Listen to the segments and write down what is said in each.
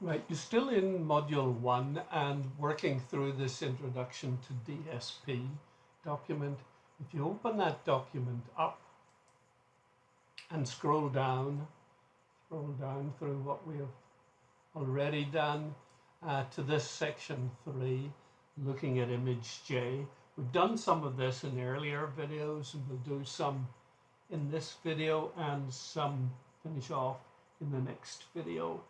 Right, you're still in Module 1 and working through this Introduction to DSP document. If you open that document up and scroll down through what we have already done to this section 3, looking at ImageJ. We've done some of this in earlier videos, and we'll do some in this video and some finish off in the next video.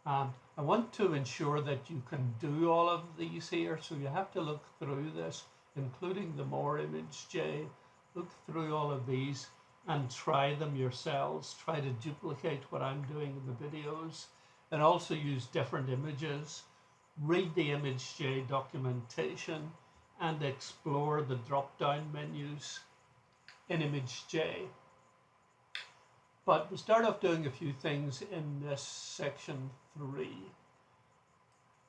I want to ensure that you can do all of these here, so you have to look through this, including the more ImageJ. Look through all of these and try them yourselves. Try to duplicate what I'm doing in the videos, and also use different images. Read the ImageJ documentation and explore the drop-down menus in ImageJ. But we'll start off doing a few things in this section 3.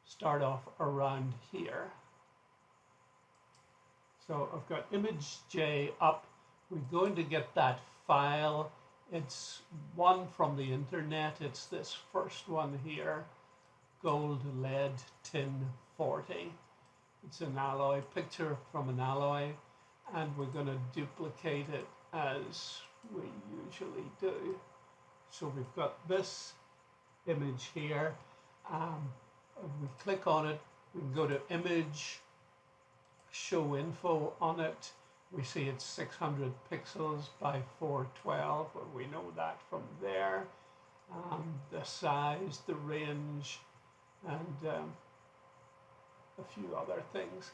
Start off around here. So I've got ImageJ up. We're going to get that file. It's one from the internet. It's this first one here, gold lead tin 40. It's an alloy, picture from an alloy, and we're going to duplicate it as we usually do. So we've got this image here. We click on it, we can go to image, show info on it. We see it's 600 pixels by 412, but we know that from there. The size, the range, and a few other things.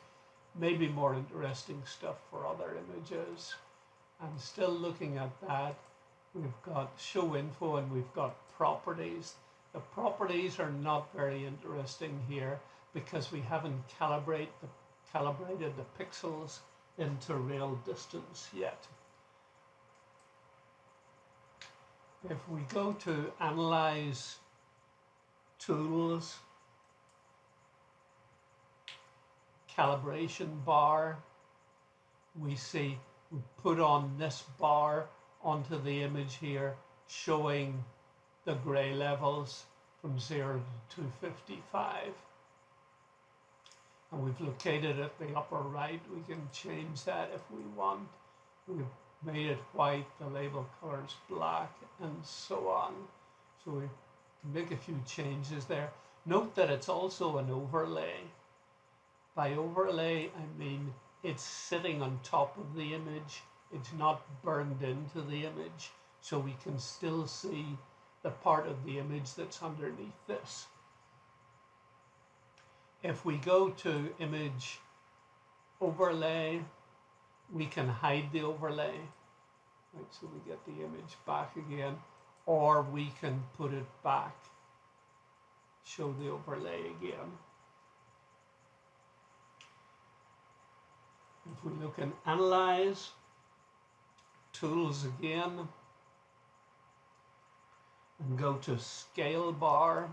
Maybe more interesting stuff for other images. I'm still looking at that. We've got show info and we've got properties. The properties are not very interesting here because we haven't calibrated the pixels into real distance yet. If we go to Analyze Tools, Calibration bar, we see we put on this bar onto the image here, showing the gray levels from 0 to 255. And we've located at the upper right. We can change that if we want. We've made it white, the label color is black, and so on. So we can make a few changes there. Note that it's also an overlay. By overlay, I mean it's sitting on top of the image. It's not burned into the image, so we can still see the part of the image that's underneath this. If we go to Image Overlay, we can hide the overlay. Right, so we get the image back again, or we can put it back, show the overlay again. If we look in Analyze, Tools again, and go to Scale bar,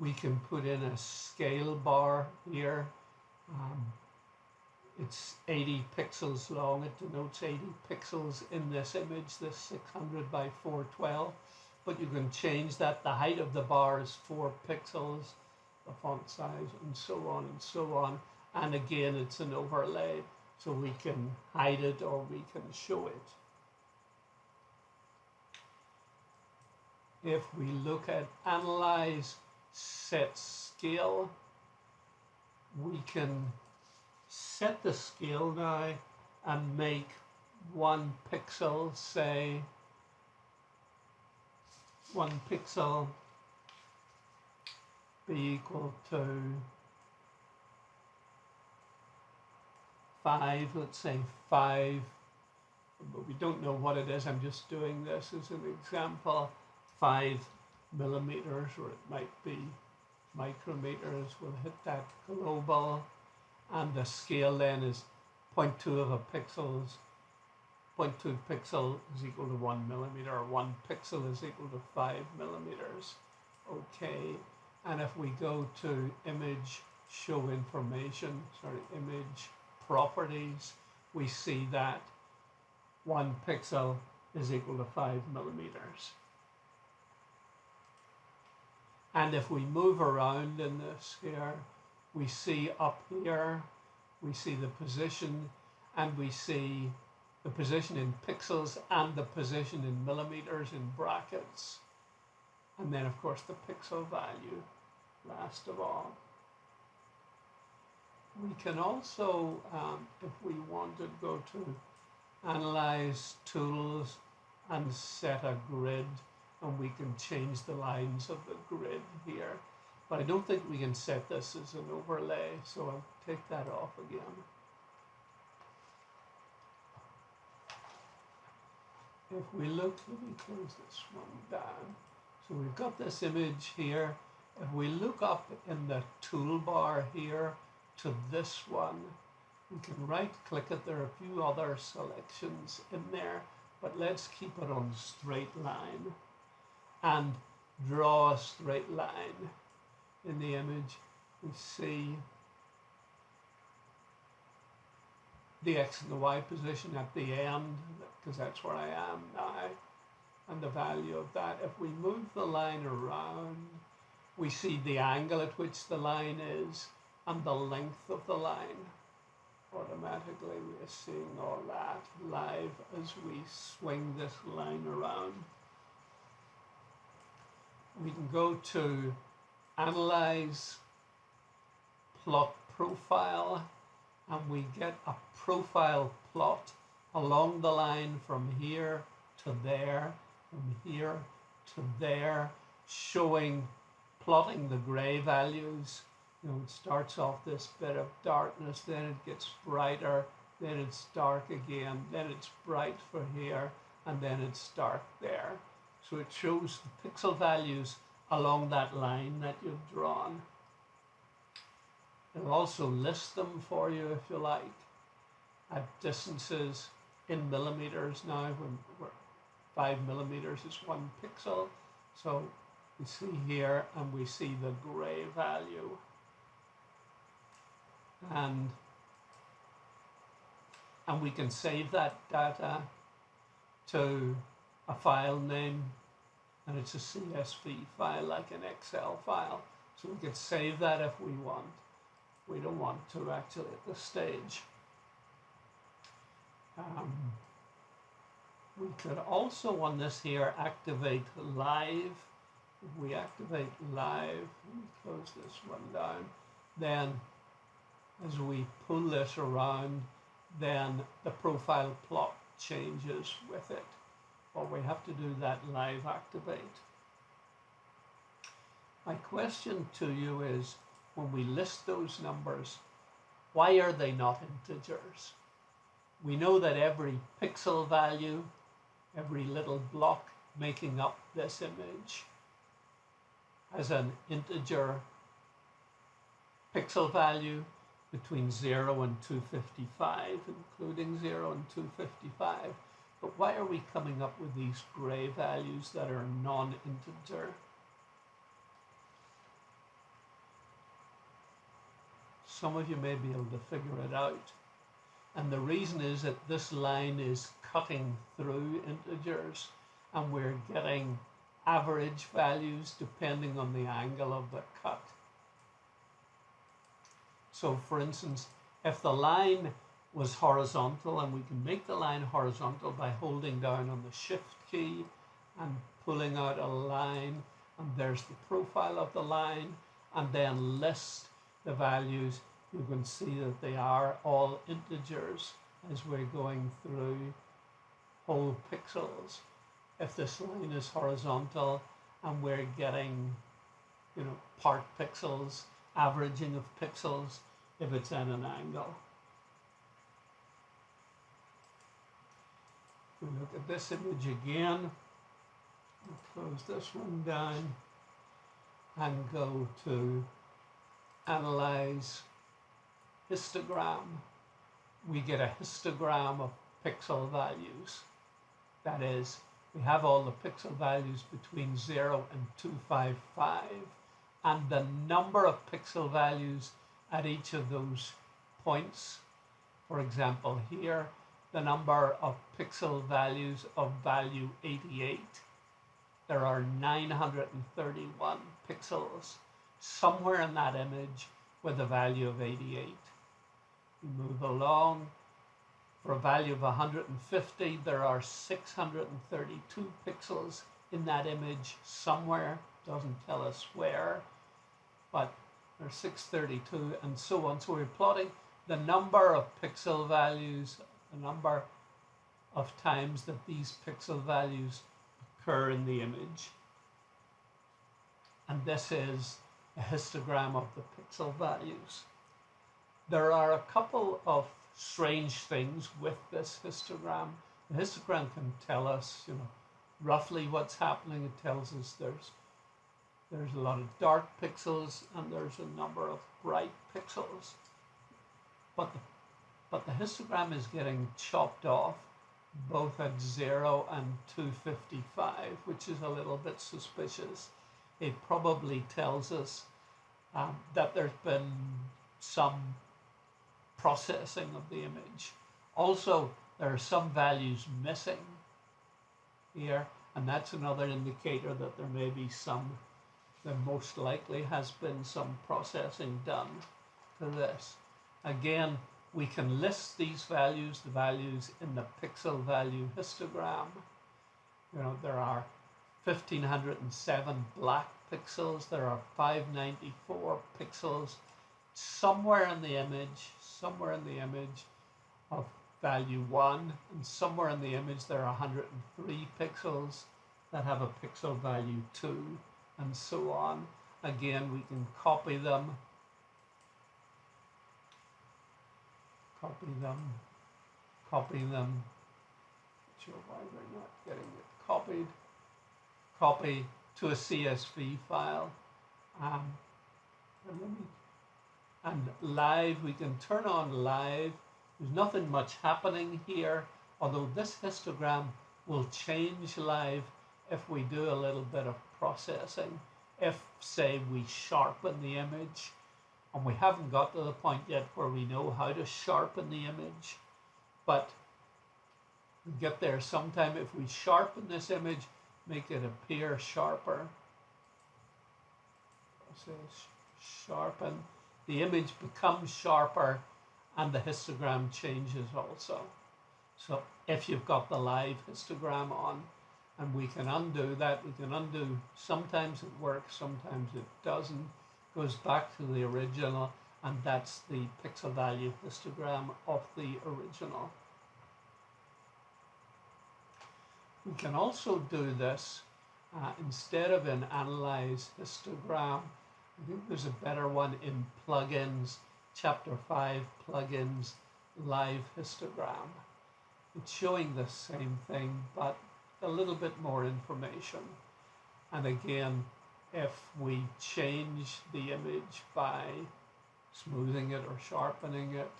we can put in a scale bar here. It's 80 pixels long. It denotes 80 pixels in this image, this 600 by 412. But you can change that. The height of the bar is 4 pixels, the font size, and so on and so on. And again, it's an overlay, so we can hide it or we can show it. If we look at Analyze, Set Scale, we can set the scale now and make 1 pixel, say 1 pixel be equal to 5, let's say 5, but we don't know what it is. I'm just doing this as an example. 5 millimeters, or it might be micrometers. We'll hit that global, and the scale then is 0.2 of a pixels. 0.2 pixel is equal to 1 millimeter, or 1 pixel is equal to 5 millimeters. Okay, and if we go to Image, Show Information, Image Properties, we see that 1 pixel is equal to 5 millimeters. And if we move around in this here, we see up here, we see the position, and we see the position in pixels and the position in millimeters in brackets. And then of course the pixel value last of all. We can also, if we wanted, go to Analyze Tools and set a grid, and we can change the lines of the grid here. But I don't think we can set this as an overlay, so I'll take that off again. If we look, let me close this one down. So we've got this image here. If we look up in the toolbar here to this one, we can right click it. There are a few other selections in there, but let's keep it on straight line and draw a straight line. In the image, we see the X and the Y position at the end, because that's where I am now, and the value of that. If we move the line around, we see the angle at which the line is and the length of the line. Automatically, we are seeing all that live as we swing this line around. We can go to Analyze, Plot Profile, and we get a profile plot along the line from here to there, from here to there, plotting the gray values. You know, it starts off this bit of darkness, then it gets brighter, then it's dark again, then it's bright for here, and then it's dark there. So it shows the pixel values along that line that you've drawn. It'll also list them for you if you like, at distances in millimeters now, when 5 millimeters is 1 pixel. So we see here, and we see the gray value. And we can save that data to a file name, and it's a CSV file like an Excel file. So we could save that if we want. We don't want to actually at this stage. We could also on this here activate live. If we activate live, let me close this one down, then as we pull this around, then the profile plot changes with it. But we have to do that live activate. My question to you is, when we list those numbers, why are they not integers? We know that every pixel value, every little block making up this image, has an integer pixel value between 0 and 255, including 0 and 255. But why are we coming up with these gray values that are non-integer? Some of you may be able to figure it out. And the reason is that this line is cutting through integers, and we're getting average values depending on the angle of the cut. So for instance, if the line was horizontal, and we can make the line horizontal by holding down on the Shift key and pulling out a line, and there's the profile of the line, and then list the values, you can see that they are all integers as we're going through whole pixels. If this line is horizontal and we're getting, you know, part pixels, averaging of pixels, if it's at an angle. We look at this image again, we'll close this one down and go to Analyze Histogram. We get a histogram of pixel values. That is, we have all the pixel values between 0 and 255, and the number of pixel values at each of those points. For example, here, the number of pixel values of value 88 there are 931 pixels somewhere in that image with a value of 88. We move along. For a value of 150, there are 632 pixels in that image somewhere. Doesn't tell us where, but there's 632 and so on. So we're plotting the number of pixel values, the number of times that these pixel values occur in the image. And this is a histogram of the pixel values. There are a couple of strange things with this histogram. The histogram can tell us, roughly what's happening. It tells us there's a lot of dark pixels and there's a number of bright pixels. But the histogram is getting chopped off both at 0 and 255, which is a little bit suspicious. It probably tells us that there's been some processing of the image. Also, there are some values missing here, and that's another indicator that there may be there most likely has been some processing done to this. Again, we can list these values, the values in the pixel value histogram. There are 1,507 black pixels, there are 594 pixels somewhere in the image of value 1, and somewhere in the image there are 103 pixels that have a pixel value 2, and so on. Again, we can copy them, not sure why they're not getting it copied. Copy to a CSV file. And live, we can turn on live. There's nothing much happening here, although this histogram will change live if we do a little bit of processing. If, say, we sharpen the image, and we haven't got to the point yet where we know how to sharpen the image, but we'll get there sometime. If we sharpen this image, make it appear sharper, sharpen, the image becomes sharper and the histogram changes also. So if you've got the live histogram on, and we can undo that, sometimes it works, sometimes it doesn't, goes back to the original, and that's the pixel value histogram of the original. We can also do this instead of in Analyze Histogram. I think there's a better one in Plugins, Chapter 5, Plugins, Live Histogram. It's showing the same thing, but a little bit more information. And again, if we change the image by smoothing it or sharpening it,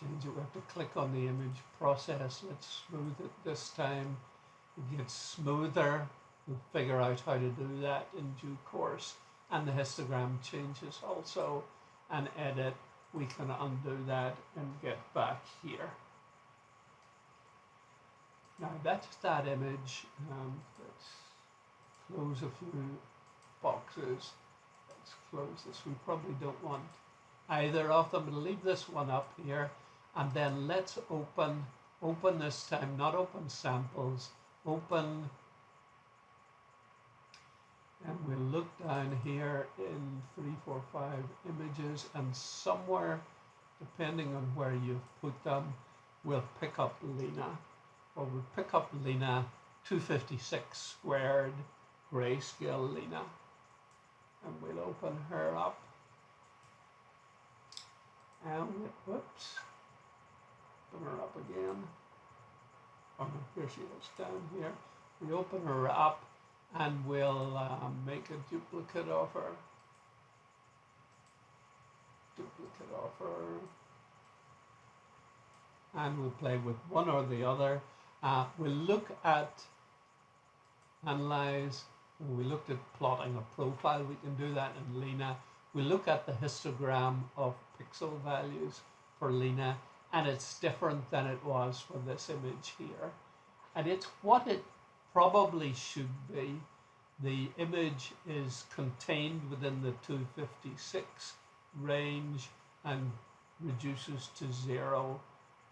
we have to click on the image process. Let's smooth it this time. It gets smoother. We'll figure out how to do that in due course. And the histogram changes also. And edit, we can undo that and get back here. Now that's that image. Let's close a few boxes. Let's close this. We probably don't want either of them. We'll leave this one up here. And then let's open this time, not open samples, open, and we'll look down here in 3, 4, 5 images, and somewhere, depending on where you've put them, we'll pick up Lena. Or we'll pick up Lena 256 squared, grayscale Lena. And we'll open her up. And whoops. Open her up again. Oh no, here she is down here. We open her up and we'll make a duplicate of her. And we'll play with one or the other. We'll look at Analyze. We looked at plotting a profile. We can do that in Lena. We look at the histogram of pixel values for Lena, and it's different than it was for this image here. and it's what it probably should be. The image is contained within the 256 range and reduces to 0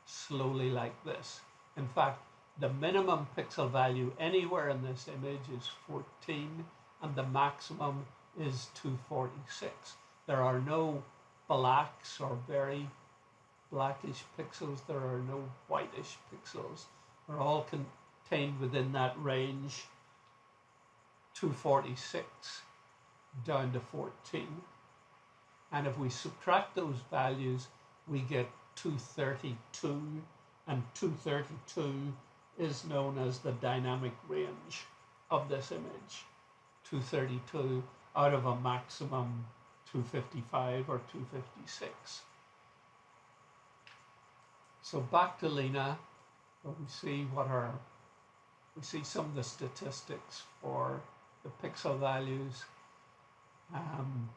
slowly like this. In fact, the minimum pixel value anywhere in this image is 14 and the maximum is 246. There are no blacks or very blackish pixels. There are no whitish pixels. They're all contained within that range, 246 down to 14. And if we subtract those values, we get 232, and 232 is known as the dynamic range of this image. 232 out of a maximum 255 or 256. So back to Lena, where we see some of the statistics for the pixel values. I'm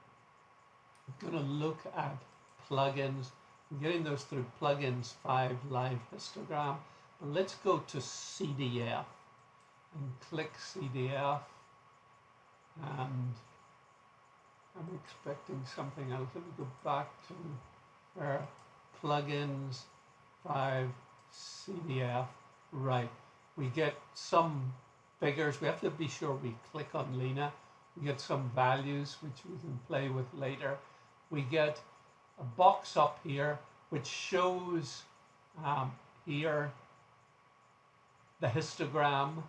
going to look at plugins. I'm getting those through plugins 5 live histogram. But let's go to CDF and click CDF. And I'm expecting something else. Let me go back to our plugins 5 CDF. Right, we get some figures. We have to be sure we click on Lena. We get some values which we can play with later. We get a box up here which shows here the histogram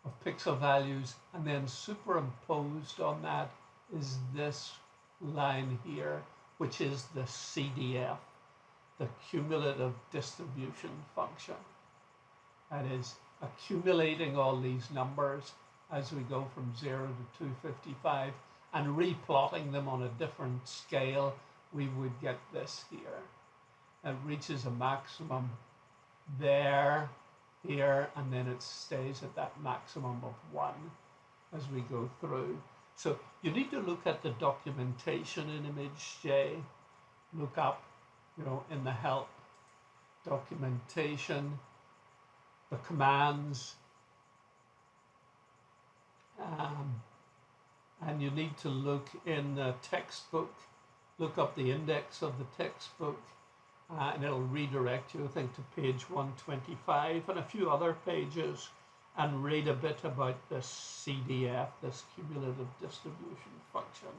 of pixel values, and then superimposed on that is this line here, which is the CDF, the cumulative distribution function. That is accumulating all these numbers as we go from 0 to 255 and replotting them on a different scale. We would get this here. It reaches a maximum there, here, and then it stays at that maximum of 1 as we go through. So you need to look at the documentation in ImageJ. Look up, in the help documentation, the commands, and you need to look in the textbook, look up the index of the textbook, and it'll redirect you, I think, to page 125 and a few other pages, and read a bit about this CDF, this cumulative distribution function.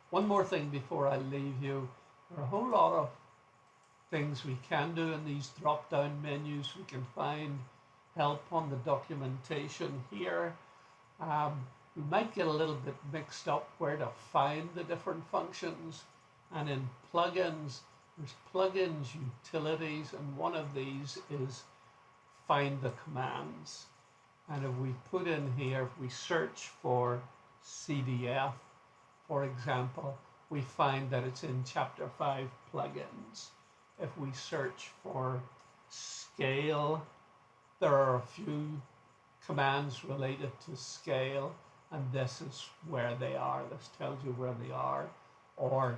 One more thing before I leave you. There are a whole lot of things we can do in these drop-down menus. We can find help on the documentation here. We might get a little bit mixed up where to find the different functions. And in plugins, there's plugins utilities, and one of these is find the commands. And if we put in here, if we search for CDF, for example, we find that it's in chapter 5 plugins. If we search for scale, there are a few commands related to scale, and this is where they are. This tells you where they are. Or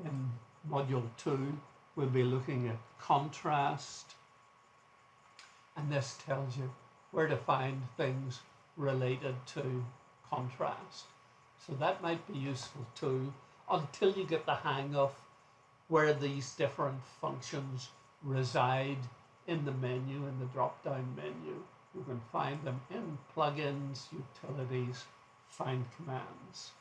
in module 2, we'll be looking at contrast, and this tells you where to find things related to contrast. So that might be useful too, until you get the hang of where these different functions reside in the menu, in the drop-down menu. You can find them in plugins, utilities, find commands.